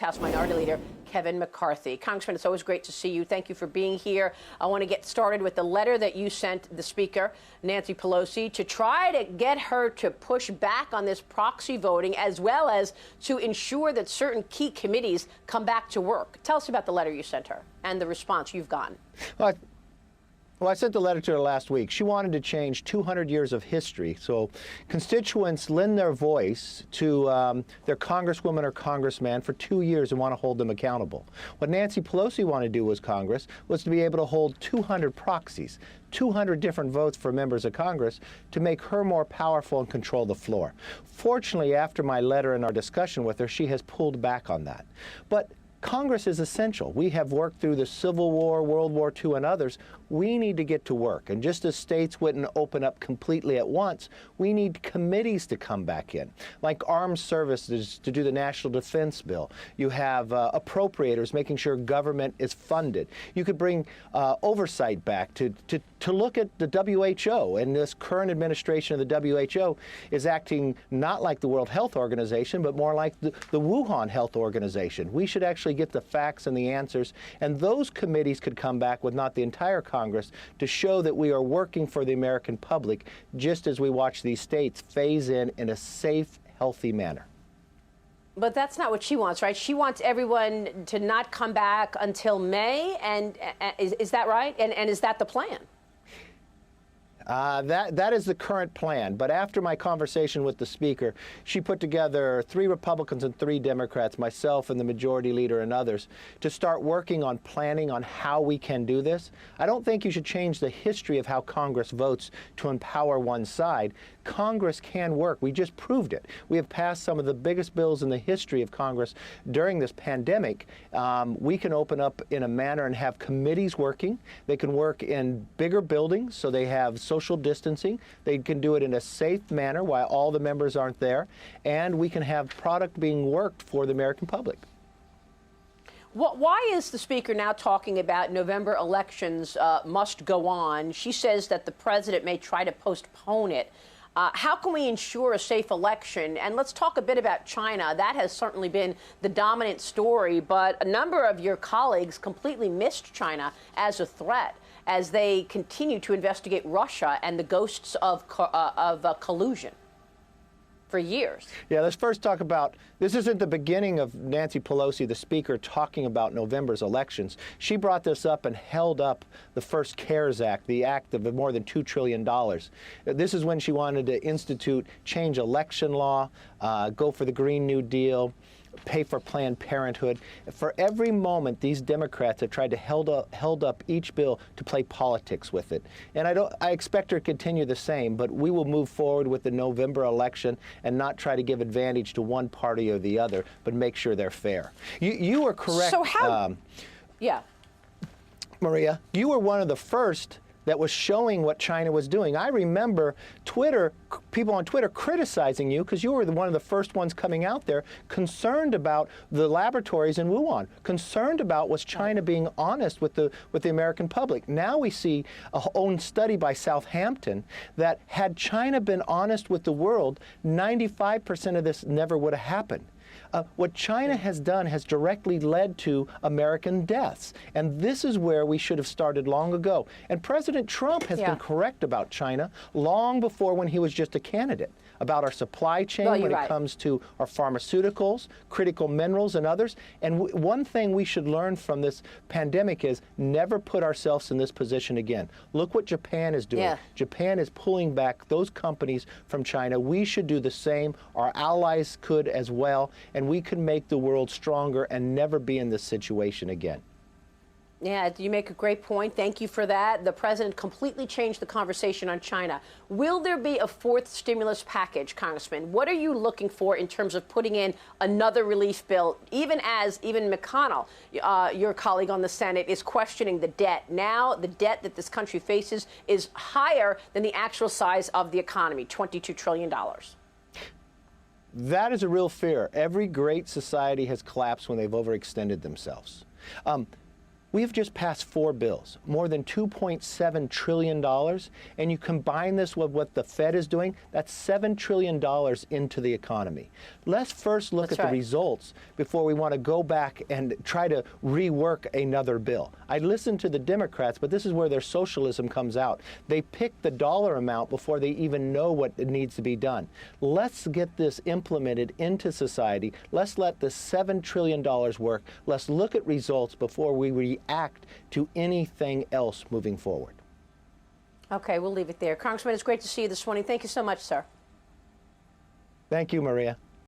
House Minority Leader Kevin McCarthy. Congressman, it's always great to see you. Thank you for being here. I want to get started with the letter that you sent the Speaker, Nancy Pelosi, to try to get her to push back on this proxy voting, as well as to ensure that certain key committees come back to work. Tell us about the letter you sent her and the response you've gotten. Well, I sent the letter to her last week. She wanted to change 200 years of history. So constituents lend their voice to their congresswoman or congressman for 2 years and want to hold them accountable. What Nancy Pelosi wanted to do as Congress was to be able to hold 200 proxies, 200 different votes for members of Congress to make her more powerful and control the floor. Fortunately, after my letter and our discussion with her, she has pulled back on that. But Congress is essential. We have worked through the Civil War, World War II, and others. We need to get to work. And just as states wouldn't open up completely at once, we need committees to come back in, like Armed Services to do the National Defense Bill. You have appropriators making sure government is funded. You could bring oversight back to look at the WHO. And this current administration of the WHO is acting not like the World Health Organization, but more like the Wuhan Health Organization. We should actually get the facts and the answers, and those committees could come back with not the entire Congress to show that we are working for the American public, just as we watch these states phase in a safe, healthy manner. But that's not what she wants, right? She wants everyone to not come back until May, and is that right? And is that the plan? That is the current plan. But after my conversation with the Speaker, she put together 3 Republicans and 3 Democrats, myself and the Majority Leader and others, to start working on planning on how we can do this. I don't think you should change the history of how Congress votes to empower one side. Congress can work. We just proved it. We have passed some of the biggest bills in the history of Congress during this pandemic. We can open up in a manner and have committees working. They can work in bigger buildings, so they have social distancing. They can do it in a safe manner while all the members aren't there. And we can have product being worked for the American public. Why is the Speaker now talking about November elections must go on? She says that the president may try to postpone it. How can we ensure a safe election? And let's talk a bit about China. That has certainly been the dominant story, but a number of your colleagues completely missed China as a threat as they continue to investigate Russia and the ghosts of collusion for years. Yeah, let's first talk about, this isn't the beginning of Nancy Pelosi, the Speaker, talking about November's elections. She brought this up and held up the first CARES Act, the act of more than $2 trillion. This is when she wanted to change election law, go for the Green New Deal, pay for Planned Parenthood. For every moment, these Democrats have tried to held up each bill to play politics with it. And I expect her to continue the same, but we will move forward with the November election and not try to give advantage to one party or the other, but make sure they're fair. You were correct. So how? Yeah. Maria, you were one of the first that was showing what China was doing. I remember people on Twitter criticizing you because you were one of the first ones coming out there concerned about the laboratories in Wuhan, concerned about was China being honest with the American public. Now we see a own study by Southampton that had China been honest with the world, 95% of this never would have happened. What China has done has directly led to American deaths. And this is where we should have started long ago. And President Trump has been correct about China long before when he was just a candidate, about our supply chain when it comes to our pharmaceuticals, critical minerals, and others. And one thing we should learn from this pandemic is never put ourselves in this position again. Look what Japan is doing. Japan is pulling back those companies from China. We should do the same. Our allies could as well. And we can make the world stronger and never be in this situation again. Yeah, you make a great point. Thank you for that. The president completely changed the conversation on China. Will there be a 4th stimulus package, Congressman? What are you looking for in terms of putting in another relief bill, even McConnell, your colleague on the Senate, is questioning the debt? Now the debt that this country faces is higher than the actual size of the economy, $22 trillion. That is a real fear. Every great society has collapsed when they've overextended themselves. We've just passed 4 bills, more than $2.7 trillion, and you combine this with what the Fed is doing, that's $7 trillion into the economy. Let's first look at the results before we want to go back and try to rework another bill. I listen to the Democrats, but this is where their socialism comes out. They pick the dollar amount before they even know what needs to be done. Let's get this implemented into society. Let's let the $7 trillion work. Let's look at results before we react to anything else moving forward. Okay, we'll leave it there. Congressman, it's great to see you this morning. Thank you so much, sir. Thank you, Maria.